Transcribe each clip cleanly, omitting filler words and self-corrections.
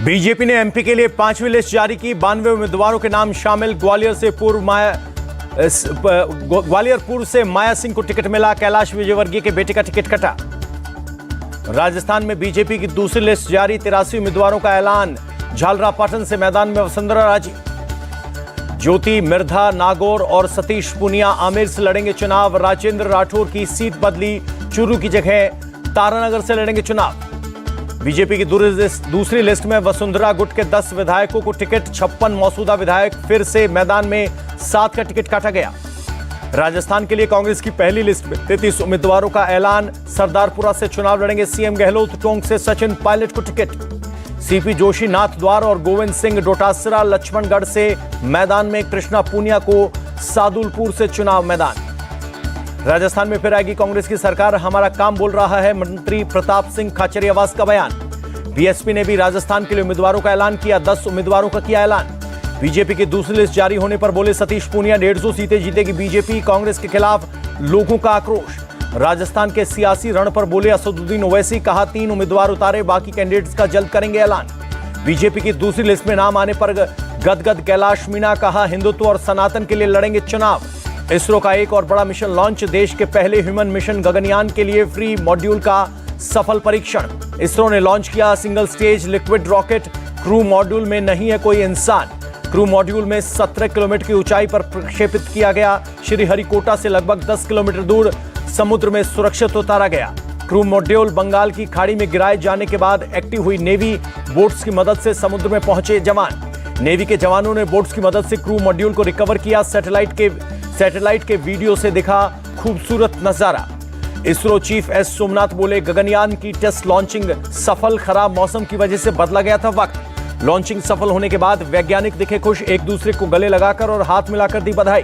BJP ने MP के लिए 5वीं लिस्ट जारी की। 92 उम्मीदवारों के नाम शामिल। ग्वालियर पूर्व से माया सिंह को टिकट मिला। कैलाश विजयवर्गीय के बेटे का टिकट कटा। राजस्थान में बीजेपी की दूसरी लिस्ट जारी। 83 उम्मीदवारों का ऐलान। झालरापाटन से मैदान में वसुंधरा राजे, ज्योति मिर्धा नागौर और सतीश पुनिया आमेर से लड़ेंगे चुनाव। राजेंद्र राठौर की सीट बदली, चूरू की जगह तारानगर से लड़ेंगे चुनाव। बीजेपी की दूसरी लिस्ट में वसुंधरा गुट के 10 विधायकों को टिकट। 56 मौजूदा विधायक फिर से मैदान में, 7 का टिकट काटा गया। राजस्थान के लिए कांग्रेस की पहली लिस्ट में 33 उम्मीदवारों का ऐलान। सरदारपुरा से चुनाव लड़ेंगे सीएम गहलोत। टोंक से सचिन पायलट को टिकट। सीपी जोशी नाथद्वार और गोविंद सिंह डोटासरा लक्ष्मणगढ़ से मैदान में। कृष्णा पूनिया को सादुलपुर से चुनाव मैदान। राजस्थान में फिर आएगी कांग्रेस की सरकार, हमारा काम बोल रहा है मंत्री प्रताप सिंह खाचरियावास का बयान। बीएसपी ने भी राजस्थान के लिए उम्मीदवारों का ऐलान किया। 10 उम्मीदवारों का किया ऐलान। बीजेपी की दूसरी लिस्ट जारी होने पर बोले सतीश पूनिया 150 सीटें जीतेगी बीजेपी। कांग्रेस के खिलाफ लोगों का आक्रोश। राजस्थान के सियासी रण पर बोले असदुद्दीन ओवैसी, कहा 3 उम्मीदवार उतारे, बाकी कैंडिडेट्स का जल्द करेंगे ऐलान। बीजेपी की दूसरी लिस्ट में नाम आने पर गदगद कैलाश मीणा, कहा हिंदुत्व और सनातन के लिए लड़ेंगे चुनाव। इसरो का एक और बड़ा मिशन लॉन्च। देश के पहले ह्यूमन मिशन गगनयान के लिए फ्री मॉड्यूल का सफल परीक्षण। इसरो ने लॉन्च किया single stage liquid rocket. Crew module में नहीं है कोई इंसान। क्रू मॉड्यूल में 17 किलोमीटर की ऊंचाई पर प्रक्षेपित किया गया। श्रीहरिकोटा से लगभग 10 किलोमीटर दूर समुद्र में सुरक्षित उतारा गया। क्रू मॉड्यूल बंगाल की खाड़ी में गिराए जाने के बाद एक्टिव हुई नेवी बोट्स की मदद से समुद्र में पहुंचे जवान। नेवी के जवानों ने बोट्स की मदद से क्रू मॉड्यूल को रिकवर किया। सैटेलाइट के वीडियो से दिखा खूबसूरत नजारा। इसरो चीफ एस सोमनाथ बोले गगनयान की टेस्ट लॉन्चिंग सफल। खराब मौसम की वजह से बदला गया था वक्त। लॉन्चिंग सफल होने के बाद वैज्ञानिक दिखे खुश, एक दूसरे को गले लगाकर और हाथ मिलाकर दी बधाई।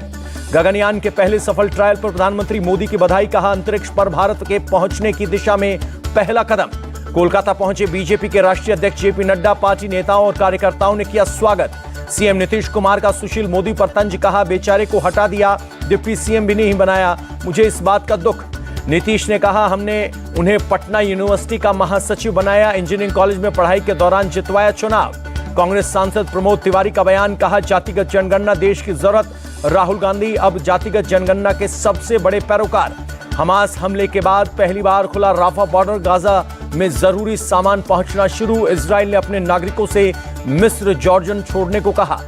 गगनयान के पहले सफल ट्रायल पर प्रधानमंत्री मोदी की बधाई, कहा अंतरिक्ष पर भारत के पहुंचने की दिशा में पहला कदम। कोलकाता पहुंचे बीजेपी के राष्ट्रीय अध्यक्ष जेपी नड्डा। पार्टी नेताओं और कार्यकर्ताओं ने किया स्वागत। सीएम नीतीश कुमार का सुशील मोदी पर तंज, कहा बेचारे को हटा दिया, डिप्टी सीएम भी नहीं बनाया, मुझे इस बात का दुख। नीतीश ने कहा हमने उन्हें पटना यूनिवर्सिटी का महासचिव बनाया, इंजीनियरिंग कॉलेज में पढ़ाई के दौरान जितवाया चुनाव। कांग्रेस सांसद प्रमोद तिवारी का बयान, कहा जातिगत जनगणना देश की जरूरत। राहुल गांधी अब जातिगत जनगणना के सबसे बड़े पैरोकार। हमास हमले के बाद पहली बार खुला राफा बॉर्डर। गाजा में जरूरी सामान पहुंचना शुरू। इजराइल ने अपने नागरिकों से मिस्र जॉर्डन छोड़ने को कहा।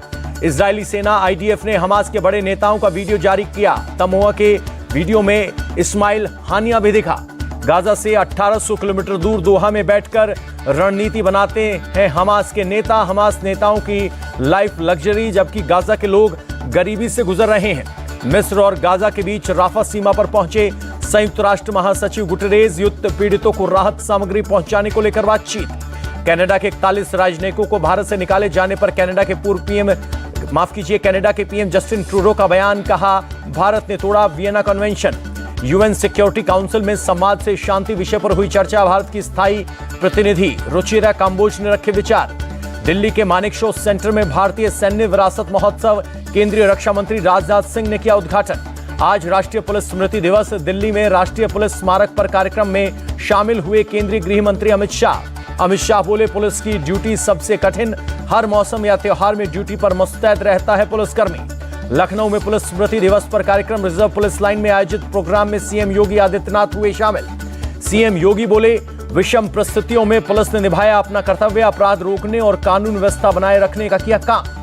इजरायली सेना आईडीएफ ने हमास के बड़े नेताओं का वीडियो जारी किया। तमोआ के वीडियो में इस्माइल हानिया भी दिखा। गाजा से 1800 किलोमीटर दूर दोहा में बैठकर रणनीति बनाते हैं हमास के नेता। हमास नेताओं की लाइफ लग्जरी, जबकि गाजा के लोग गरीबी से गुजर रहे हैं। मिस्र और गाजा के बीच राफा सीमा पर पहुंचे संयुक्त राष्ट्र महासचिव गुटेरेस। युद्ध पीड़ितों को राहत सामग्री पहुंचाने को लेकर बातचीत। कनाडा के 41 राजनयिकों को भारत से निकाले जाने पर कनाडा के पीएम जस्टिन ट्रूडो का बयान, कहा भारत ने तोड़ा Vienna convention. UN security council में संवाद से शांति विषय पर हुई चर्चा। भारत की स्थायी प्रतिनिधि रुचिरा काम्बोज ने रखे विचार। दिल्ली के मानेकशॉ सेंटर में भारतीय सैन्य विरासत महोत्सव। केंद्रीय रक्षा मंत्री राजनाथ सिंह ने किया उद्घाटन। आज राष्ट्रीय पुलिस स्मृति दिवस। दिल्ली में राष्ट्रीय पुलिस स्मारक पर कार्यक्रम में शामिल हुए केंद्रीय गृह मंत्री अमित शाह बोले पुलिस की ड्यूटी सबसे कठिन, हर मौसम या त्योहार में ड्यूटी पर मुस्तैद रहता है पुलिसकर्मी। लखनऊ में पुलिस स्मृति दिवस पर कार्यक्रम। रिजर्व पुलिस लाइन में आयोजित प्रोग्राम में सीएम योगी आदित्यनाथ हुए शामिल। सीएम योगी बोले विषम परिस्थितियों में पुलिस ने निभाया अपना कर्तव्य। अपराध रोकने और कानून व्यवस्था बनाए रखने का किया काम।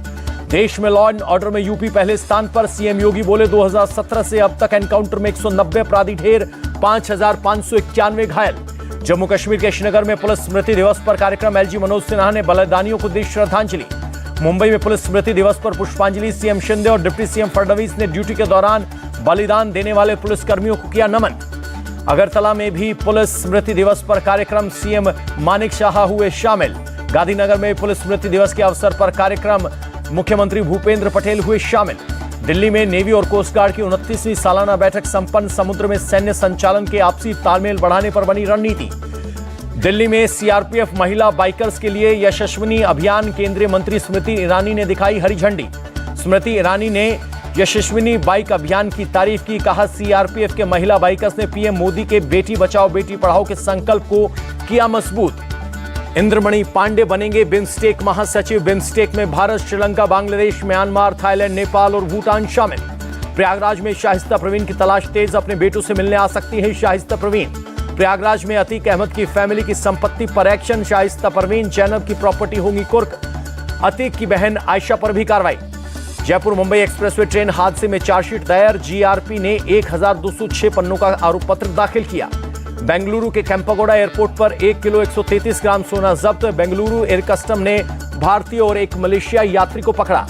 देश में लॉ एंड ऑर्डर में यूपी पहले स्थान पर। सीएम योगी बोले 2017 से अब तक एनकाउंटर में 190 अपराधी ढेर, 5591 घायल। जम्मू कश्मीर के श्रीनगर में पुलिस स्मृति दिवस पर कार्यक्रम। एलजी मनोज सिन्हा ने बलिदानियों को दी श्रद्धांजलि। मुंबई में पुलिस स्मृति दिवस पर पुष्पांजलि। सीएम शिंदे और डिप्टी सीएम फडणवीस ने ड्यूटी के दौरान बलिदान देने वाले पुलिसकर्मियों को किया नमन। अगरतला में भी पुलिस स्मृति दिवस पर कार्यक्रम। सीएम मानिक शाह हुए शामिल। गांधीनगर में पुलिस स्मृति दिवस के अवसर पर कार्यक्रम। मुख्यमंत्री भूपेंद्र पटेल हुए शामिल। दिल्ली में नेवी और कोस्ट गार्ड की 29वीं सालाना बैठक संपन्न। समुद्र में सैन्य संचालन के आपसी तालमेल बढ़ाने पर बनी रणनीति। दिल्ली में सीआरपीएफ महिला बाइकर्स के लिए यशस्विनी अभियान। केंद्रीय मंत्री स्मृति ईरानी ने दिखाई हरी झंडी। स्मृति ईरानी ने यशस्विनी बाइक अभियान की तारीफ की। कहा सीआरपीएफ के महिला बाइकर्स ने पीएम मोदी के बेटी बचाओ बेटी पढ़ाओ के संकल्प को किया मजबूत। इंद्रमणि पांडे बनेंगे बिम्स्टेक महासचिव। बिम्स्टेक में भारत, श्रीलंका, बांग्लादेश, म्यांमार, थाईलैंड, नेपाल और भूटान शामिल। प्रयागराज में शाहिस्ता परवीन की तलाश तेज, अपने बेटों से मिलने आ सकती है शाहिस्ता परवीन। प्रयागराज में अतीक अहमद की फैमिली की संपत्ति पर एक्शन। शाहिस्ता परवीन, जैनब की प्रॉपर्टी होगी कुर्क। अतीक की बहन आयशा पर भी कार्रवाई। जयपुर मुंबई एक्सप्रेसवे ट्रेन हादसे में चार्जशीट दायर। जीआरपी ने 1206 पन्नों का आरोप पत्र दाखिल किया। बेंगलुरु के केंपगौड़ा एयरपोर्ट पर 1 किलो 133 ग्राम सोना जब्त। बेंगलुरु एयर कस्टम ने भारतीय और एक मलेशियाई यात्री को पकड़ा।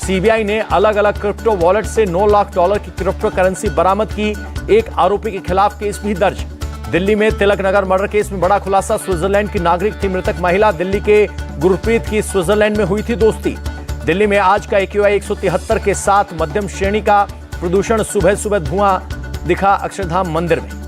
सीबीआई ने अलग अलग क्रिप्टो वॉलेट से $9 लाख की क्रिप्टो करेंसी बरामद की। एक आरोपी के खिलाफ केस भी दर्ज। दिल्ली में तिलक नगर मर्डर केस में बड़ा खुलासा। स्विट्जरलैंड की नागरिक थी मृतक महिला। दिल्ली के गुरप्रीत की स्विट्जरलैंड में हुई थी दोस्ती। दिल्ली में आज का AQI 173 के साथ मध्यम श्रेणी का। प्रदूषण, सुबह सुबह धुआं दिखा अक्षरधाम मंदिर में।